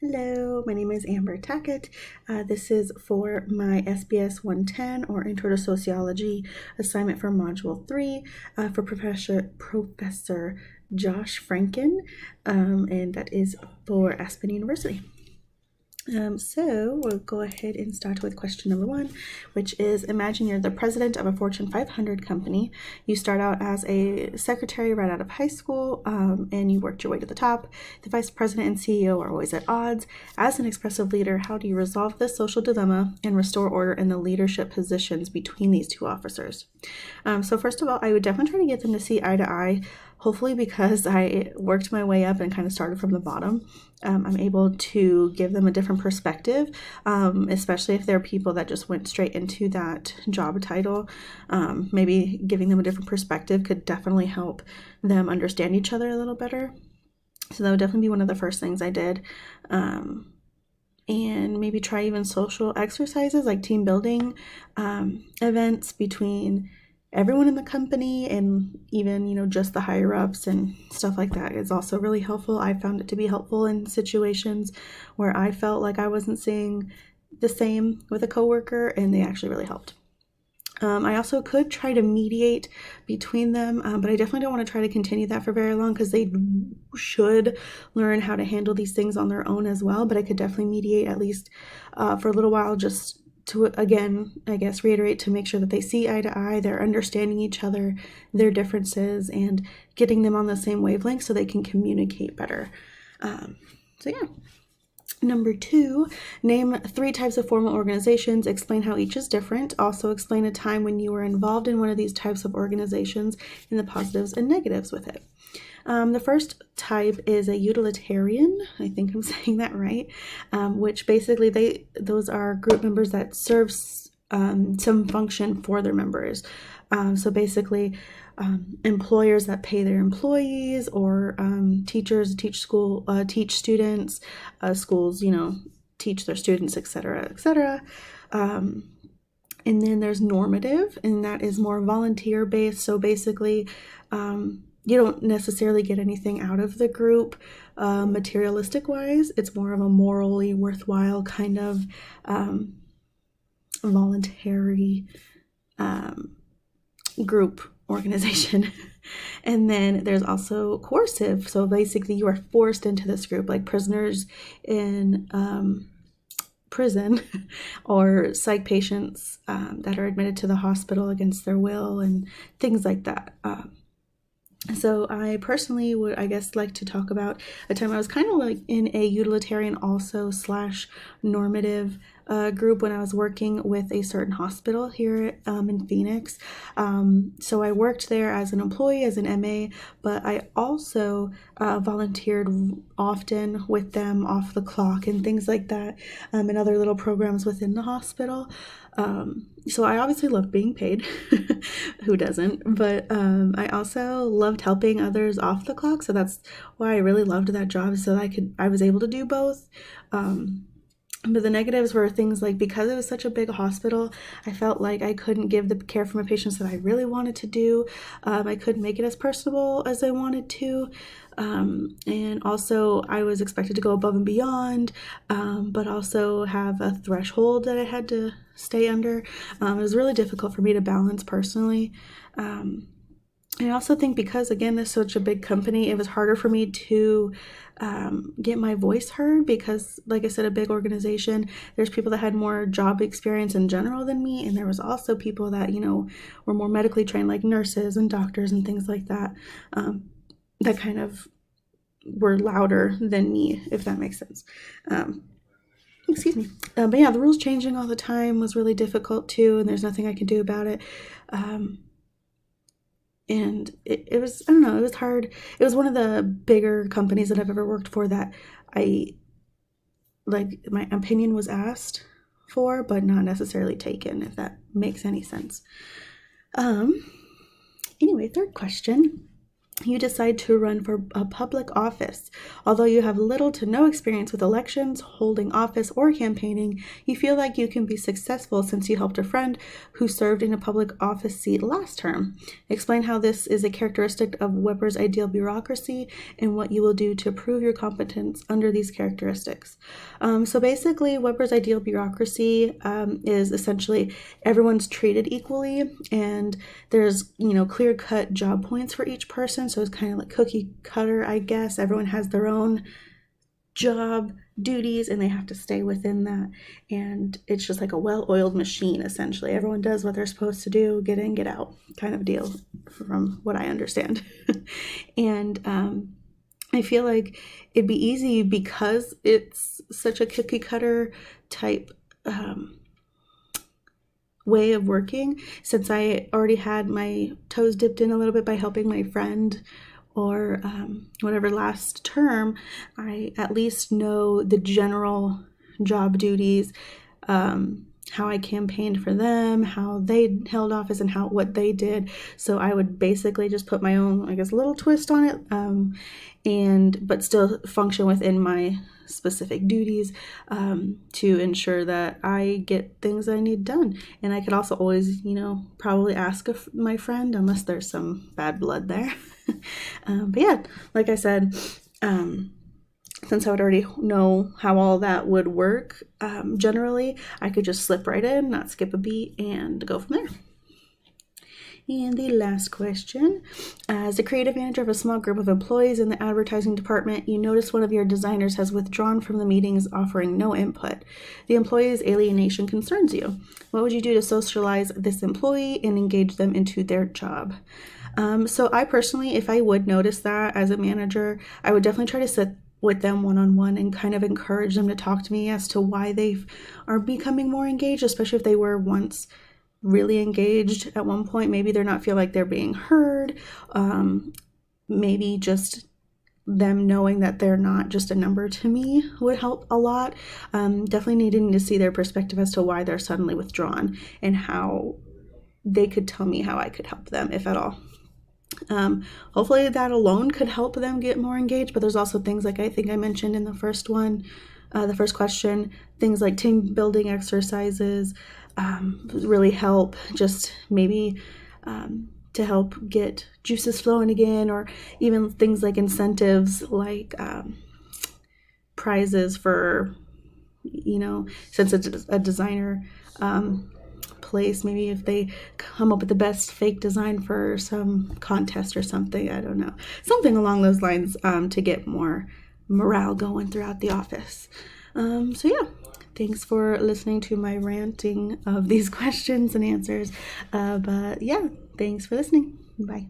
Hello, my name is Amber Tackett. This is for my SBS110 or Intro to Sociology assignment for Module 3 for Professor Josh Franken, and that is for Aspen University. So we'll go ahead and start with question number 1, which is: imagine you're the president of a Fortune 500 company. You start out as a secretary right out of high school, and you worked your way to the top. The vice president and CEO are always at odds. As an expressive leader, how do you resolve this social dilemma and restore order in the leadership positions between these two officers? So first of all, I would definitely try to get them to see eye to eye. Hopefully, because I worked my way up and kind of started from the bottom, I'm able to give them a different perspective, especially if there are people that just went straight into that job title. Maybe giving them a different perspective could definitely help them understand each other a little better. So that would definitely be one of the first things I did. And maybe try even social exercises like team building events between everyone in the company, and even, just the higher ups and stuff like that is also really helpful. I found it to be helpful in situations where I felt like I wasn't seeing the same with a coworker, and they actually really helped. I also could try to mediate between them, but I definitely don't want to try to continue that for very long because they should learn how to handle these things on their own as well. But I could definitely mediate at least for a little while, just to, again, I guess, reiterate to make sure that they see eye to eye, they're understanding each other, their differences, and getting them on the same wavelength so they can communicate better. Number 2, name 3 types of formal organizations. Explain how each is different. Also explain a time when you were involved in one of these types of organizations and the positives and negatives with it. The first type is a utilitarian. I think I'm saying that right, which basically those are group members that serve some function for their members. So basically, employers that pay their employees, or teachers teach students, schools, teach their students, etc., etc. And then there's normative, and that is more volunteer based. So basically, you don't necessarily get anything out of the group materialistic wise. It's more of a morally worthwhile kind of voluntary group organization. And then there's also coercive. So basically you are forced into this group, like prisoners in prison or psych patients that are admitted to the hospital against their will and things like that. So I personally would, I guess, like to talk about a time I was kind of like in a utilitarian also / normative group when I was working with a certain hospital here in Phoenix. So I worked there as an employee, as an MA, but I also volunteered often with them off the clock and things like that, and other little programs within the hospital. So I obviously love being paid. Who doesn't? But I also loved helping others off the clock. So that's why I really loved that job. So I was able to do both. But the negatives were things like, because it was such a big hospital, I felt like I couldn't give the care for my patients that I really wanted to do. I couldn't make it as personable as I wanted to. And also I was expected to go above and beyond, but also have a threshold that I had to stay under. It was really difficult for me to balance personally. I also think because, again, this is such a big company, it was harder for me to get my voice heard because, like I said, a big organization, there's people that had more job experience in general than me, and there was also people that, were more medically trained, like nurses and doctors and things like that, that kind of were louder than me, if that makes sense. Excuse me. But yeah, the rules changing all the time was really difficult too, and there's nothing I could do about it. And it was, I don't know, it was hard. It was one of the bigger companies that I've ever worked for that my opinion was asked for, but not necessarily taken, if that makes any sense. Anyway, third question. you decide to run for a public office. Although you have little to no experience with elections, holding office, or campaigning, you feel like you can be successful since you helped a friend who served in a public office seat last term. Explain how this is a characteristic of Weber's ideal bureaucracy and what you will do to prove your competence under these characteristics. So basically, Weber's ideal bureaucracy is essentially everyone's treated equally, and there's, clear-cut job points for each person. So it's kind of like cookie cutter, I guess. Everyone has their own job duties and they have to stay within that. And it's just like a well-oiled machine, essentially. Everyone does what they're supposed to do, get in, get out kind of deal, from what I understand. And I feel like it'd be easy because it's such a cookie cutter type way of working, since I already had my toes dipped in a little bit by helping my friend or whatever last term. I at least know the general job duties, how I campaigned for them, how they held office, and what they did. So I would basically just put my own, I guess, little twist on it, but still function within my specific duties to ensure that I get things I need done. And I could also always, probably ask my friend, unless there's some bad blood there. But yeah, like I said, since I would already know how all that would work, generally, I could just slip right in, not skip a beat, and go from there. And the last question, as a creative manager of a small group of employees in the advertising department, you notice one of your designers has withdrawn from the meetings, offering no input. The employee's alienation concerns you. What would you do to socialize this employee and engage them into their job? So I personally, if I would notice that as a manager, I would definitely try to sit with them one-on-one and kind of encourage them to talk to me as to why they are becoming more engaged, especially if they were once really engaged at one point. Maybe they're not feel like they're being heard. Maybe just them knowing that they're not just a number to me would help a lot. Definitely needing to see their perspective as to why they're suddenly withdrawn and how they could tell me how I could help them, if at all. Hopefully that alone could help them get more engaged, but there's also things like I think I mentioned in the first one, the first question, things like team building exercises really help, just maybe to help get juices flowing again, or even things like incentives, like prizes for, since it's a designer place, maybe if they come up with the best fake design for some contest or something, I don't know, something along those lines, to get more morale going throughout the office. So yeah, thanks for listening to my ranting of these questions and answers. But yeah, thanks for listening. Bye.